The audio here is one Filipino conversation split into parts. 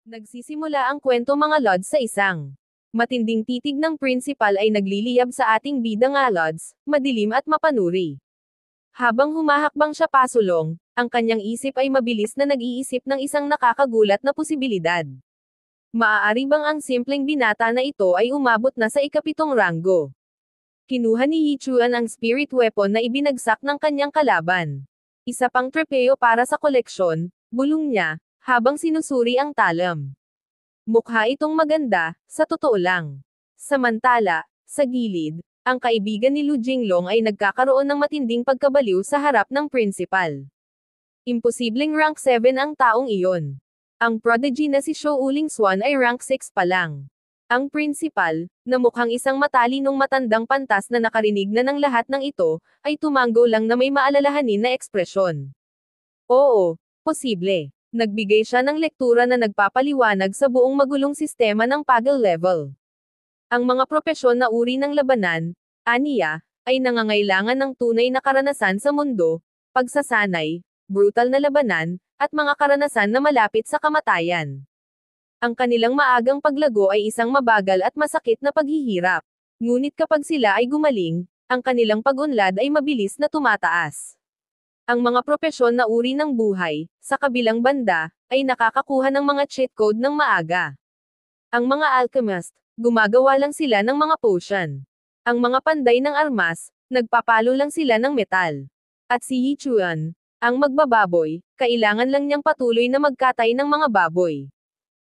Nagsisimula ang kwento mga lods sa isang matinding titig ng principal ay nagliliyab sa ating bida nga lods, madilim at mapanuri. Habang humahakbang siya pasulong, ang kanyang isip ay mabilis na nag-iisip ng isang nakakagulat na posibilidad. Maaari bang ang simpleng binata na ito ay umabot na sa ikapitong ranggo? Kinuha ni Yichuan ang spirit weapon na ibinagsak ng kanyang kalaban. Isa pang trepeo para sa koleksyon, bulong niya, habang sinusuri ang talam. Mukha itong maganda, sa totoo lang. Samantala, sa gilid, ang kaibigan ni Lu Jinglong ay nagkakaroon ng matinding pagkabaliw sa harap ng principal. Imposibleng rank 7 ang taong iyon. Ang prodigy na si Shou Uling Swan ay rank 6 pa lang. Ang principal, na mukhang isang matalinong matandang pantas na nakarinig na ng lahat ng ito, ay tumanggo lang na may maalalahanin na ekspresyon. Oo, posible. Nagbigay siya ng lektura na nagpapaliwanag sa buong magulong sistema ng Pagel level. Ang mga propesyon na uri ng labanan, aniya, ay nangangailangan ng tunay na karanasan sa mundo, pagsasanay, brutal na labanan, at mga karanasan na malapit sa kamatayan. Ang kanilang maagang paglago ay isang mabagal at masakit na paghihirap. Ngunit kapag sila ay gumaling, ang kanilang pag-unlad ay mabilis na tumataas. Ang mga propesyon na uri ng buhay, sa kabilang banda, ay nakakakuha ng mga cheat code ng maaga. Ang mga alchemist, gumagawa lang sila ng mga potion. Ang mga panday ng armas, nagpapalo lang sila ng metal. At si Yichuan, ang magbababoy, kailangan lang niyang patuloy na magkatay ng mga baboy.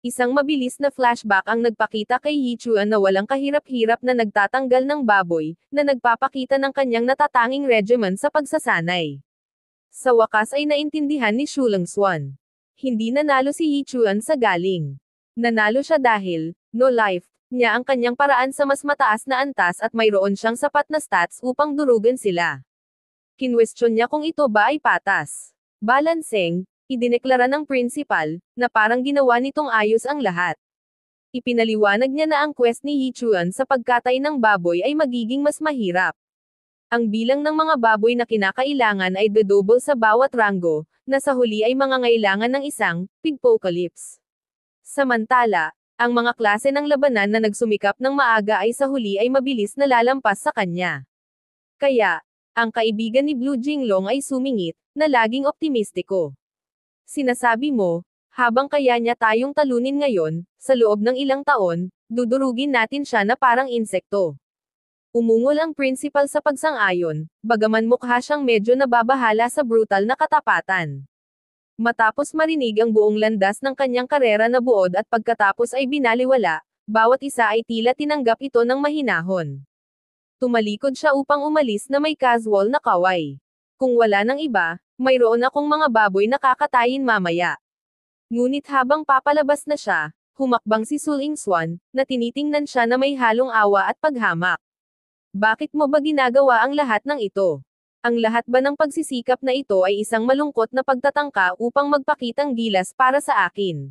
Isang mabilis na flashback ang nagpakita kay Yichuan na walang kahirap-hirap na nagtatanggal ng baboy, na nagpapakita ng kanyang natatanging regimen sa pagsasanay. Sa wakas ay naintindihan ni Shulang Swan. Hindi nanalo si Yichuan sa galing. Nanalo siya dahil, no life, niya ang kanyang paraan sa mas mataas na antas at mayroon siyang sapat na stats upang durugan sila. Kinwestiyon niya kung ito ba ay patas. Balancing, idineklara ng principal, na parang ginawa nitong ayos ang lahat. Ipinaliwanag niya na ang quest ni Yichuan sa pagkatay ng baboy ay magiging mas mahirap. Ang bilang ng mga baboy na kinakailangan ay double sa bawat ranggo, na sa huli ay mangangailangan ng isang pigpocalypse. Samantala, ang mga klase ng labanan na nagsumikap ng maaga ay sa huli ay mabilis na lalampas sa kanya. Kaya, ang kaibigan ni Blue Jinglong ay sumingit, na laging optimistiko. Sinasabi mo, habang kaya niya tayong talunin ngayon, sa loob ng ilang taon, dudurugin natin siya na parang insekto. Umungol ang principal sa pagsang-ayon, bagaman mukha siyang medyo nababahala sa brutal na katapatan. Matapos marinig ang buong landas ng kanyang karera na buod at pagkatapos ay binaliwala, bawat isa ay tila tinanggap ito ng mahinahon. Tumalikod siya upang umalis na may casual na kaway. Kung wala ng iba, mayroon akong mga baboy na kakatayin mamaya. Ngunit habang papalabas na siya, humakbang si Suling Swan, na tinitingnan siya na may halong awa at paghamak. Bakit mo ba ginagawa ang lahat ng ito? Ang lahat ba ng pagsisikap na ito ay isang malungkot na pagtatangka upang magpakitang gilas para sa akin?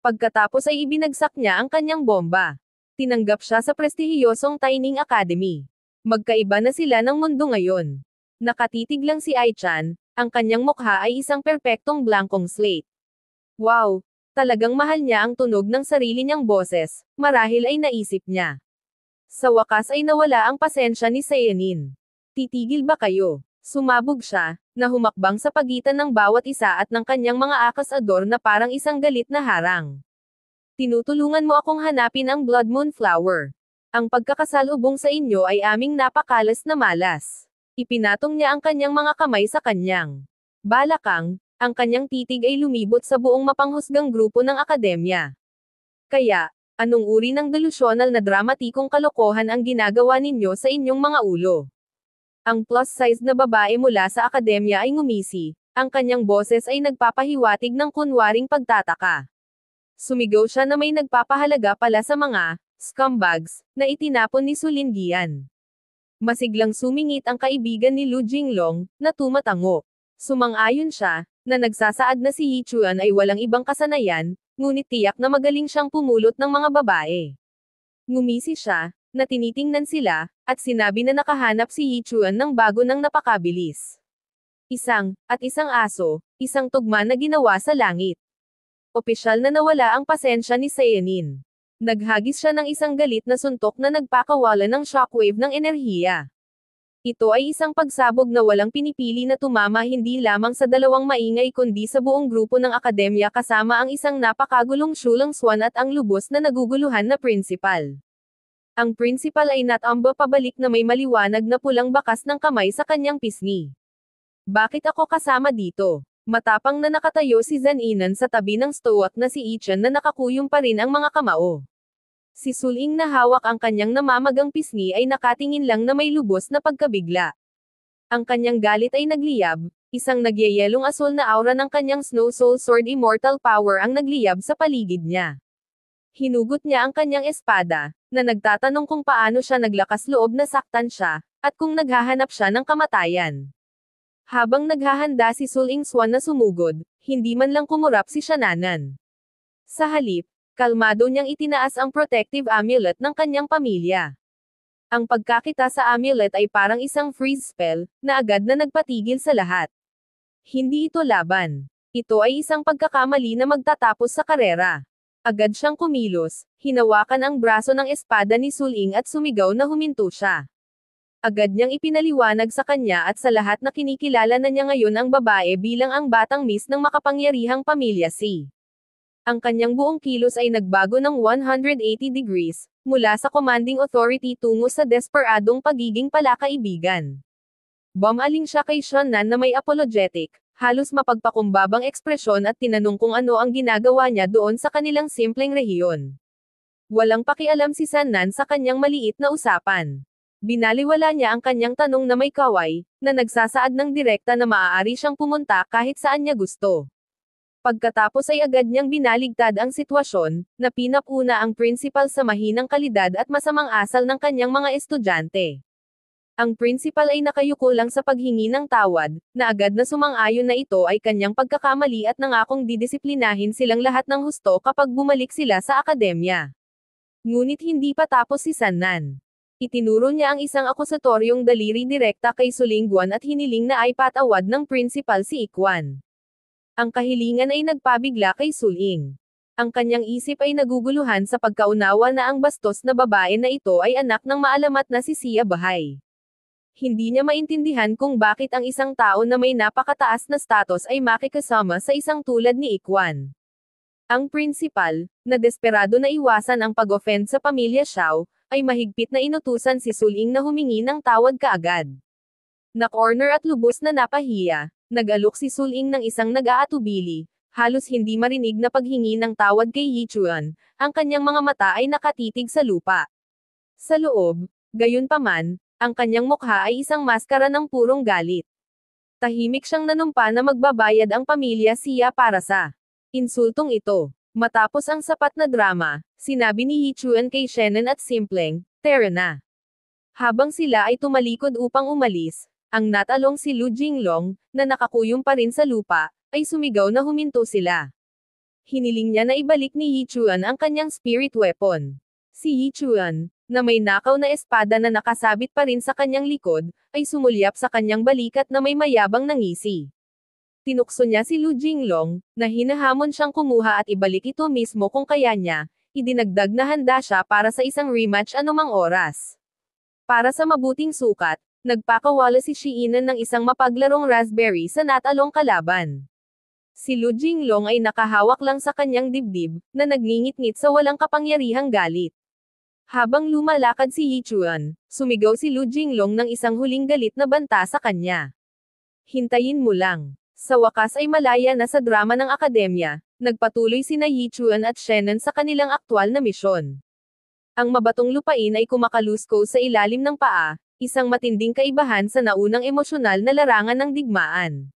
Pagkatapos ay ibinagsak niya ang kanyang bomba. Tinanggap siya sa prestihiyosong Taining Academy. Magkaiba na sila ng mundo ngayon. Nakatitig lang si Ai-chan, ang kanyang mukha ay isang perpektong blankong slate. Wow! Talagang mahal niya ang tunog ng sarili niyang boses, marahil ay naisip niya. Sa wakas ay nawala ang pasensya ni Sayanin. Titigil ba kayo? Sumabog siya, na humakbang sa pagitan ng bawat isa at ng kanyang mga akasador na parang isang galit na harang. Tinutulungan mo akong hanapin ang Blood Moon Flower. Ang pagkakasalubong sa inyo ay aming napakalas na malas. Ipinatong niya ang kanyang mga kamay sa kanyang balakang, ang kanyang titig ay lumibot sa buong mapanghusgang grupo ng akademya. Kaya, anong uri ng delusyonal na dramatikong kalokohan ang ginagawa ninyo sa inyong mga ulo? Ang plus-size na babae mula sa akademya ay ngumisi, ang kanyang boses ay nagpapahiwatig ng kunwaring pagtataka. Sumigaw siya na may nagpapahalaga pala sa mga scumbags na itinapon ni Sulindian. Masiglang sumingit ang kaibigan ni Lu Jinglong, na tumatango. Sumang-ayon siya, na nagsasaad na si Yichuan ay walang ibang kasanayan, ngunit tiyak na magaling siyang pumulot ng mga babae. Ngumisi siya, na tinitingnan sila, at sinabi na nakahanap si Yichuan ng bago ng napakabilis. Isang aso, isang tugma na ginawa sa langit. Opisyal na nawala ang pasensya ni Seanin. Naghagis siya ng isang galit na suntok na nagpakawala ng shockwave ng enerhiya. Ito ay isang pagsabog na walang pinipili na tumama hindi lamang sa dalawang maingay kundi sa buong grupo ng akademya kasama ang isang napakagulong Shulang Swan at ang lubos na naguguluhan na principal. Ang principal ay natamba pabalik na may maliwanag na pulang bakas ng kamay sa kanyang pisngi. Bakit ako kasama dito? Matapang na nakatayo si Zaninan sa tabi ng stoat na si Ichan na nakakuyong pa rin ang mga kamao. Si Suling na hawak ang kanyang namamagang pisngi ay nakatingin lang na may lubos na pagkabigla. Ang kanyang galit ay nagliyab, isang nagyayelong asul na aura ng kanyang Snow Soul Sword Immortal Power ang nagliyab sa paligid niya. Hinugot niya ang kanyang espada, na nagtatanong kung paano siya naglakas loob na saktan siya, at kung naghahanap siya ng kamatayan. Habang naghahanda si Suling Swan na sumugod, hindi man lang kumurap si Shananan. Sa halip, kalmado niyang itinaas ang protective amulet ng kanyang pamilya. Ang pagkakita sa amulet ay parang isang freeze spell, na agad na nagpatigil sa lahat. Hindi ito laban. Ito ay isang pagkakamali na magtatapos sa karera. Agad siyang kumilos, hinawakan ang braso ng espada ni Suling at sumigaw na huminto siya. Agad niyang ipinaliwanag sa kanya at sa lahat na kinikilala na niya ngayon ang babae bilang ang batang miss ng makapangyarihang pamilya si. Ang kanyang buong kilos ay nagbago ng 180 degrees, mula sa commanding authority tungo sa desperadong pagiging palakaibigan. Bumaling siya kay Shunnan na may apologetic, halos mapagpakumbabang ekspresyon at tinanong kung ano ang ginagawa niya doon sa kanilang simpleng rehiyon. Walang pakialam si Sannan sa kanyang maliit na usapan. Binaliwala niya ang kanyang tanong na may kaway, na nagsasaad ng direkta na maaari siyang pumunta kahit saan niya gusto. Pagkatapos ay agad niyang binaligtad ang sitwasyon, na pinapuna ang principal sa mahinang kalidad at masamang asal ng kanyang mga estudyante. Ang principal ay nakayuko lang sa paghingi ng tawad, na agad na sumang-ayon na ito ay kanyang pagkakamali at nangakong didisiplinahin silang lahat ng husto kapag bumalik sila sa akademya. Ngunit hindi pa tapos si Sannan. Itinuro niya ang isang akusatoryong daliri direkta kay Sulingguan at hiniling na ay patawad ng principal si Ikwan. Ang kahilingan ay nagpabigla kay Suling. Ang kanyang isip ay naguguluhan sa pagkaunawa na ang bastos na babae na ito ay anak ng maalamat na si Sia Bahay. Hindi niya maintindihan kung bakit ang isang tao na may napakataas na status ay makikasama sa isang tulad ni Ikwan. Ang principal, na desperado na iwasan ang pag-offend sa pamilya Xiao, ay mahigpit na inutusan si Suling na humingi ng tawad kaagad. Na-corner at lubos na napahiya, nag-alok si Suling ng isang nag-aatubili, halos hindi marinig na paghingi ng tawad kay Yichuan, ang kanyang mga mata ay nakatitig sa lupa. Sa loob, gayunpaman, ang kanyang mukha ay isang maskara ng purong galit. Tahimik siyang nanumpa na magbabayad ang pamilya Sia para sa insultong ito. Matapos ang sapat na drama, sinabi ni Yichuan kay Shannon at Simpleng, "Tara na." Habang sila ay tumalikod upang umalis, ang natalong si Lu Jinglong, na nakakuyong pa rin sa lupa, ay sumigaw na huminto sila. Hiniling niya na ibalik ni Yichuan ang kanyang spirit weapon. Si Yichuan, na may nakaw na espada na nakasabit pa rin sa kanyang likod, ay sumulyap sa kanyang balikat na may mayabang na ngisi. Tinukso niya si Lu Jinglong, na hinahamon siyang kumuha at ibalik ito mismo kung kaya niya, idinagdag na handa siya para sa isang rematch anumang oras. Para sa mabuting sukat, nagpakawala si Shiinan ng isang mapaglarong raspberry sa natalong kalaban. Si Lu Jinglong ay nakahawak lang sa kanyang dibdib, na nagngingit-ngit sa walang kapangyarihang galit. Habang lumalakad si Yichuan, sumigaw si Lu Jinglong ng isang huling galit na banta sa kanya. "Hintayin mo lang." Sa wakas ay malaya na sa drama ng akademya, nagpatuloy sina Yichuan at Shannon sa kanilang aktwal na misyon. Ang mabatong lupain ay kumakalusko sa ilalim ng paa, isang matinding kaibahan sa naunang emosyonal na larangan ng digmaan.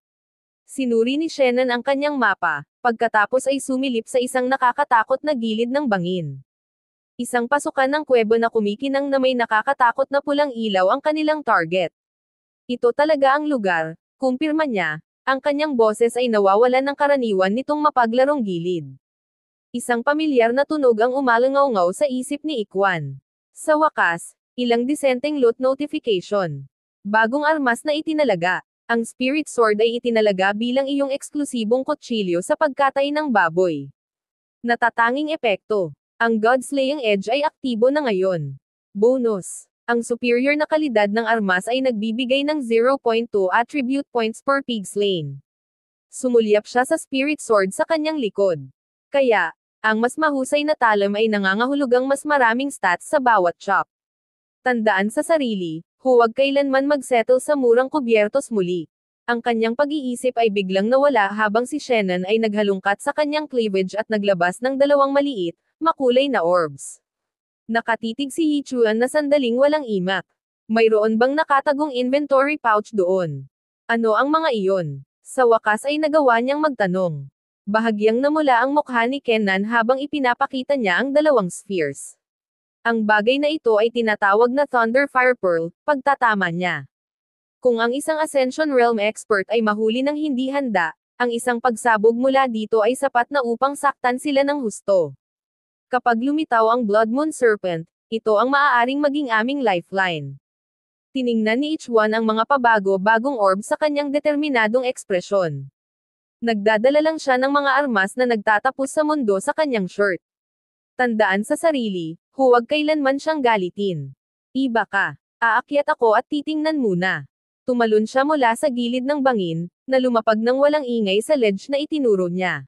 Sinuri ni Shannon ang kanyang mapa, pagkatapos ay sumilip sa isang nakakatakot na gilid ng bangin. Isang pasukan ng kuwebo na kumikinang na may nakakatakot na pulang ilaw ang kanilang target. Ito talaga ang lugar, kumpirma niya. Ang kanyang boses ay nawawalan ng karaniwan nitong mapaglarong gilid. Isang pamilyar na tunog ang umalangaw-ngaw sa isip ni Ikwan. Sa wakas, ilang disenteng loot notification. Bagong armas na itinalaga. Ang Spirit Sword ay itinalaga bilang iyong eksklusibong kutsilyo sa pagkatay ng baboy. Natatanging epekto. Ang Godslaying Edge ay aktibo na ngayon. Bonus. Ang superior na kalidad ng armas ay nagbibigay ng 0.2 attribute points per pig slain. Sumulyap siya sa Spirit Sword sa kanyang likod. Kaya, ang mas mahusay na talam ay nangangahulugang mas maraming stats sa bawat chop. Tandaan sa sarili, huwag kailanman magsettle sa murang kubyertos muli. Ang kanyang pag-iisip ay biglang nawala habang si Shannon ay naghalungkat sa kanyang cleavage at naglabas ng dalawang maliit, makulay na orbs. Nakatitig si Yichuan na sandaling walang imak. Mayroon bang nakatagong inventory pouch doon? Ano ang mga iyon? Sa wakas ay nagawa niyang magtanong. Bahagyang namula ang mukha ni Kenan habang ipinapakita niya ang dalawang spheres. Ang bagay na ito ay tinatawag na Thunder Fire Pearl, pagtatama niya. Kung ang isang Ascension Realm expert ay mahuli ng hindi handa, ang isang pagsabog mula dito ay sapat na upang saktan sila ng husto. Kapag lumitaw ang Blood Moon Serpent, ito ang maaaring maging aming lifeline. Tiningnan ni Ichwan ang mga pabago-bagong orb sa kanyang determinadong ekspresyon. Nagdadala lang siya ng mga armas na nagtatapos sa mundo sa kanyang shirt. Tandaan sa sarili, huwag kailanman siyang galitin. Iba ka. Aakyat ako at titingnan muna. Tumalon siya mula sa gilid ng bangin, na lumapag ng walang ingay sa ledge na itinuro niya.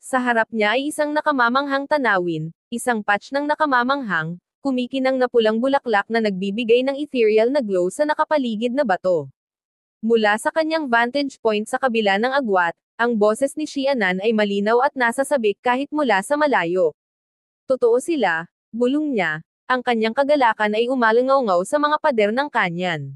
Sa harap niya ay isang nakamamanghang tanawin, isang patch ng nakamamanghang, kumikinang na pulang bulaklak na nagbibigay ng ethereal na glow sa nakapaligid na bato. Mula sa kanyang vantage point sa kabila ng agwat, ang boses ni Xianan ay malinaw at nasasabik kahit mula sa malayo. Totoo sila, bulong niya, ang kanyang kagalakan ay umalangaw-ngaw sa mga pader ng kanyan.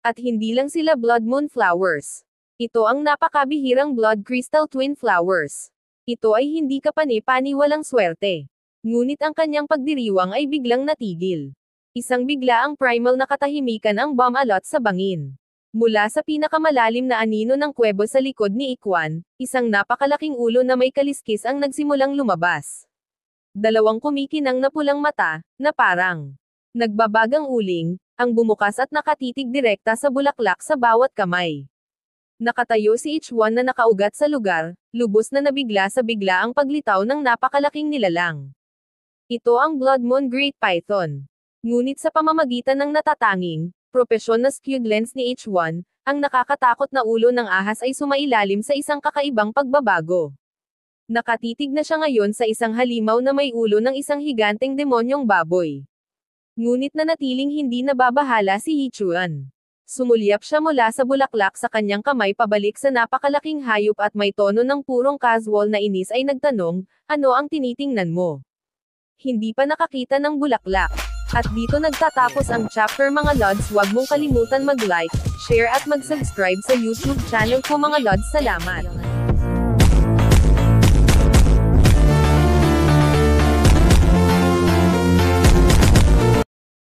At hindi lang sila Blood Moon Flowers. Ito ang napakabihirang Blood Crystal Twin Flowers. Ito ay hindi kapani-pani walang swerte. Ngunit ang kanyang pagdiriwang ay biglang natigil. Isang bigla ang primal na katahimikan ang bumalot sa bangin. Mula sa pinakamalalim na anino ng kuwebo sa likod ni Ikwan, isang napakalaking ulo na may kaliskis ang nagsimulang lumabas. Dalawang kumikinang na pulang mata, na parang nagbabagang uling, ang bumukas at nakatitig direkta sa bulaklak sa bawat kamay. Nakatayo si Ichwan na nakaugat sa lugar, lubos na nabigla sa bigla ang paglitaw ng napakalaking nilalang. Ito ang Blood Moon Great Python. Ngunit sa pamamagitan ng natatanging, propesyon na skewed lens ni Ichwan, ang nakakatakot na ulo ng ahas ay sumailalim sa isang kakaibang pagbabago. Nakatitig na siya ngayon sa isang halimaw na may ulo ng isang higanteng demonyong baboy. Ngunit nanatiling hindi nababahala si Yichuan. Sumulyap siya mula sa bulaklak sa kanyang kamay pabalik sa napakalaking hayop at may tono ng purong casual na inis ay nagtanong, ano ang tinitingnan mo? Hindi pa nakakita ng bulaklak. At dito nagtatapos ang chapter mga lods. Huwag mong kalimutan mag-like, share at mag-subscribe sa YouTube channel ko mga lods. Salamat.